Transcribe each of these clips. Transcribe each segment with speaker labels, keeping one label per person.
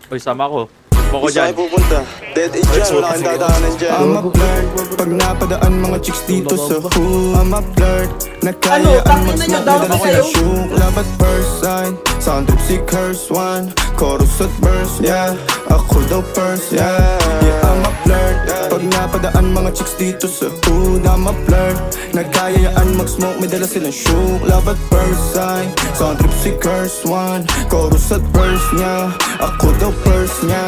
Speaker 1: Uy, sama ko. Boko
Speaker 2: Saan
Speaker 1: dyan.
Speaker 2: kayo pupunta? Dead end dyan, wala kang dadaanan dyan.
Speaker 3: I'm a flirt, pag napadaan mga chicks dito sa hood. I'm a flirt, nakayaan mag-smoke, may dala sila shook. Love at first sight, sound trip si curse one. Chorus at verse, yeah, ako daw first, yeah. Yeah, I'm a flirt, pag napadaan mga chicks dito sa hood. I'm a flirt, nakayaan mag-smoke, may dala silang shook. Love at first sight, sound trip si curse one. Chorus at verse niya, ako daw first niya.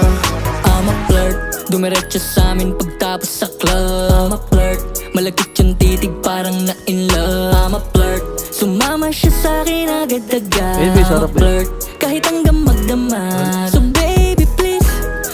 Speaker 4: I'm a flirt, dumiretso sa amin pagtapos sa club. I'm a flirt, malagkit yung titig parang na in love. I'm a flirt, sumama siya sa akin agad-agad. I'm a flirt, kahit hanggang magdamag. So baby please,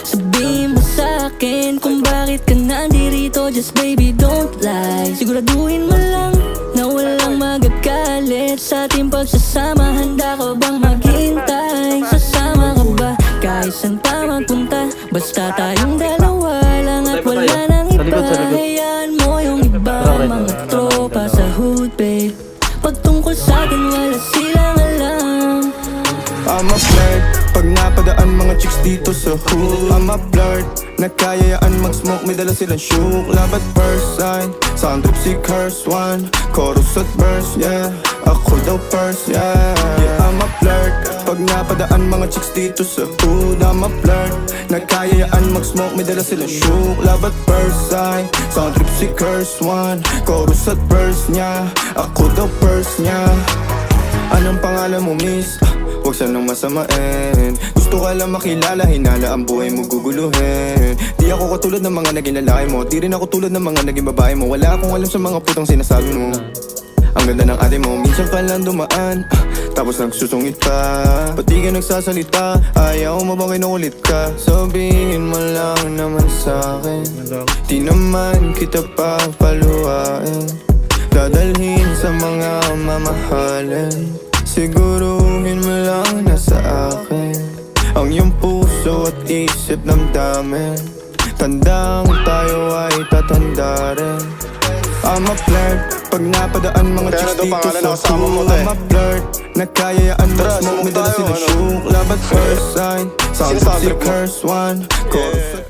Speaker 4: sabihin mo sa akin kung bakit ka nandirito. Just baby don't lie, siguraduhin mo lang na walang magagalit sa ating pagsasama. Handa ka bang maghintay? Sasama ka ba kahit saan pa magpunta? Basta tayong dalawa lang at wala nang iba. Hayaan mo yung iba, mga tropa sa hood babe. Pagtungkol sa akin wala silang alam.
Speaker 3: I'm a flirt, pag napadaan mga chicks dito sa hood. I'm a flirt, nakayayaan mag-smoke, may dala silang shook. Love at first sight, sound trip si curse one. Chorus at verse, yeah, ako daw first, yeah. Yeah, I'm a flirt, pag napadaan mga chicks dito sa hood. I'm a flirt, nakayayaan mag-smoke, may dala silang shook. Love at first sight, sound trip si curse one. Chorus at verse niya, ako daw first niya. Anong pangalan mo miss? Huwag sanang masamain. Gusto ka lang makilala, hinala ang buhay mo guguluhin. Di ako katulad ng mga naging lalaki mo, di rin ako tulad ng mga naging babae mo. Wala akong alam sa mga putang sinasabi mo. Ang ganda ng ate mo, minsan ka lang dumaan, tapos nagsusungit ka. Pati ka nagsasalita, ayaw mo bang kinukulit ka? Sabihin mo lang naman sa'kin, di naman kita papaluhain. Dadalhin sa mga mamahalin, siguruhin mo lang na sa akin ang iyong puso at isip damdamin. Tandang tayo ay tatanda rin. I'm a flirt, pag napadaan mga chicks dito sa hood. I'm a flirt, nakayayaan mag-smoke, may dala silang shook. Love at first sight, sound trip si curse one. Chorus at